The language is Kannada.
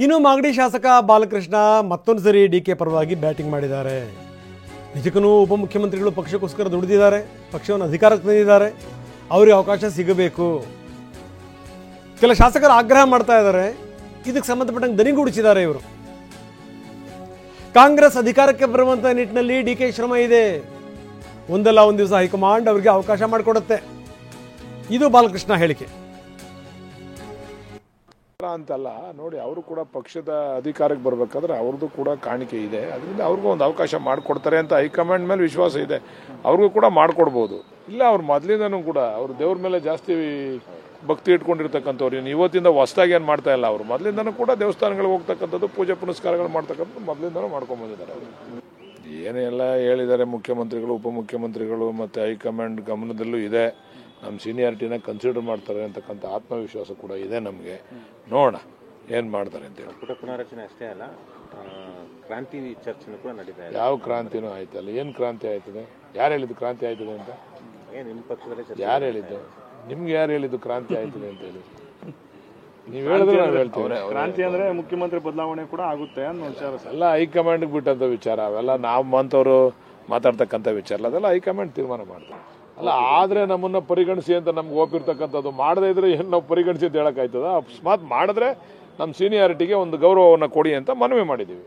ಇನ್ನು ಮಾಗಡಿ ಶಾಸಕ ಬಾಲಕೃಷ್ಣ ಮತ್ತೊಂದು ಸರಿ ಡಿಕೆ ಪರವಾಗಿ ಬ್ಯಾಟಿಂಗ್ ಮಾಡಿದ್ದಾರೆ. ನಿಜಕ್ಕೂ ಉಪಮುಖ್ಯಮಂತ್ರಿಗಳು ಪಕ್ಷಕ್ಕೋಸ್ಕರ ದುಡಿದಿದ್ದಾರೆ, ಪಕ್ಷವನ್ನು ಅಧಿಕಾರಕ್ಕೆ ತಂದಿದ್ದಾರೆ, ಅವರಿಗೆ ಅವಕಾಶ ಸಿಗಬೇಕು. ಕೆಲ ಶಾಸಕರು ಆಗ್ರಹ ಮಾಡ್ತಾ ಇದ್ದಾರೆ. ಇದಕ್ಕೆ ಸಂಬಂಧಪಟ್ಟಂಗೆ ದನಿಗೂಡಿಸಿದ್ದಾರೆ ಇವರು. ಕಾಂಗ್ರೆಸ್ ಅಧಿಕಾರಕ್ಕೆ ಬರುವಂಥ ನಿಟ್ಟಿನಲ್ಲಿ ಡಿಕೆ ಶ್ರಮ ಇದೆ. ಒಂದಲ್ಲ ಒಂದು ದಿವಸ ಹೈಕಮಾಂಡ್ ಅವರಿಗೆ ಅವಕಾಶ ಮಾಡಿಕೊಡುತ್ತೆ. ಇದು ಬಾಲಕೃಷ್ಣ ಹೇಳಿಕೆ. ಅಂತಲ್ಲ ನೋಡಿ, ಅವರು ಕೂಡ ಪಕ್ಷದ ಅಧಿಕಾರಕ್ಕೆ ಬರಬೇಕಾದ್ರೆ ಅವ್ರದ್ದು ಕೂಡ ಕಾಣಿಕೆ ಇದೆ. ಅದರಿಂದ ಅವ್ರಿಗೂ ಒಂದು ಅವಕಾಶ ಮಾಡಿಕೊಡ್ತಾರೆ ಅಂತ ಹೈಕಮಾಂಡ್ ಮೇಲೆ ವಿಶ್ವಾಸ ಇದೆ. ಅವ್ರಿಗೂ ಕೂಡ ಮಾಡಿಕೊಡ್ಬೋದು. ಇಲ್ಲ, ಅವ್ರು ಮೊದಲಿಂದನೂ ಕೂಡ ಅವ್ರು ದೇವ್ರ ಮೇಲೆ ಜಾಸ್ತಿ ಭಕ್ತಿ ಇಟ್ಕೊಂಡಿರ್ತಕ್ಕಂಥವ್ರು. ಇವತ್ತಿಂದ ಹೊಸದಾಗಿ ಏನು ಮಾಡ್ತಾ ಇಲ್ಲ. ಅವರು ಮೊದಲಿಂದನೂ ಕೂಡ ದೇವಸ್ಥಾನಗಳಿಗೆ ಹೋಗ್ತಕ್ಕಂಥದ್ದು, ಪೂಜೆ ಪುನಸ್ಕಾರಗಳು ಮಾಡ್ತಕ್ಕಂಥದ್ದು ಮೊದಲಿಂದನೂ ಮಾಡ್ಕೊಂಡು ಬಂದಿದ್ದಾರೆ. ಅವರು ಏನೆಲ್ಲ ಹೇಳಿದ್ದಾರೆ ಮುಖ್ಯಮಂತ್ರಿಗಳು, ಉಪಮುಖ್ಯಮಂತ್ರಿಗಳು ಮತ್ತು ಹೈಕಮಾಂಡ್ ಗಮನದಲ್ಲೂ ಇದೆ. ನಮ್ಮ ಸೀನಿಯಾರಿಟಿನ ಕನ್ಸಿಡರ್ ಮಾಡ್ತಾರೆ ಅಂತಕ್ಕಂಥ ಆತ್ಮವಿಶ್ವಾಸ ಕೂಡ ಇದೆ ನಮಗೆ. ನೋಡೋಣ ಏನು ಮಾಡ್ತಾರೆ ಅಂತೇಳಿ. ಪುನರಚನೆ ಅಷ್ಟೇ ಅಲ್ಲ, ಕ್ರಾಂತಿ ಚರ್ಚೆನೂ ಕೂಡ ನಡೀತಾ ಇದೆ. ಯಾವ ಕ್ರಾಂತಿನೂ ಆಯ್ತಲ್ಲ. ಏನು ಕ್ರಾಂತಿ ಆಯ್ತದೆ? ಯಾರು ಹೇಳಿದ್ದು ಕ್ರಾಂತಿ ಆಯ್ತದೆ ಅಂತ? ನಿಮ್ಮ ಪಕ್ಷದಲ್ಲಿ ಯಾರು ಹೇಳಿದ್ದು? ನಿಮ್ಗೆ ಯಾರು ಹೇಳಿದ್ದು ಕ್ರಾಂತಿ ಆಯ್ತದೆ ಅಂತ ಹೇಳಿ? ನೀವು ಹೇಳಿದ್ರೆ ನಾವು ಹೇಳ್ತೀವಿ. ಕ್ರಾಂತಿ ಅಂದ್ರೆ ಮುಖ್ಯಮಂತ್ರಿ ಬದಲಾವಣೆ ಕೂಡ ಆಗುತ್ತೆ ಅನ್ನೋ ವಿಚಾರ. ಎಲ್ಲ ಹೈಕಮಾಂಡ್ಗೆ ಬಿಟ್ಟಂತ ವಿಚಾರ. ಅವೆಲ್ಲ ನಾವು ಮಂತವರು ಮಾತಾಡ್ತಕ್ಕಂಥ ವಿಚಾರ ಅಲ್ಲ. ಅದೆಲ್ಲ ಹೈಕಮಾಂಡ್ ತೀರ್ಮಾನ ಮಾಡ್ತಾರೆ. ಅಲ್ಲ, ಆದರೆ ನಮ್ಮನ್ನ ಪರಿಗಣಿಸಿ ಅಂತ ನಮ್ಗೆ ಒಪ್ಪಿರ್ತಕ್ಕಂಥದ್ದು. ಮಾಡದೇ ಇದ್ರೆ ಏನು ನಾವು ಪರಿಗಣಿಸಿ ಅಂತ ಹೇಳಕ್ಕಾಯ್ತದ? ಅಕಸ್ಮಾತ್ ಮಾಡಿದ್ರೆ ನಮ್ಮ ಸೀನಿಯಾರಿಟಿಗೆ ಒಂದು ಗೌರವವನ್ನು ಕೊಡಿ ಅಂತ ಮನವಿ ಮಾಡಿದ್ದೀವಿ.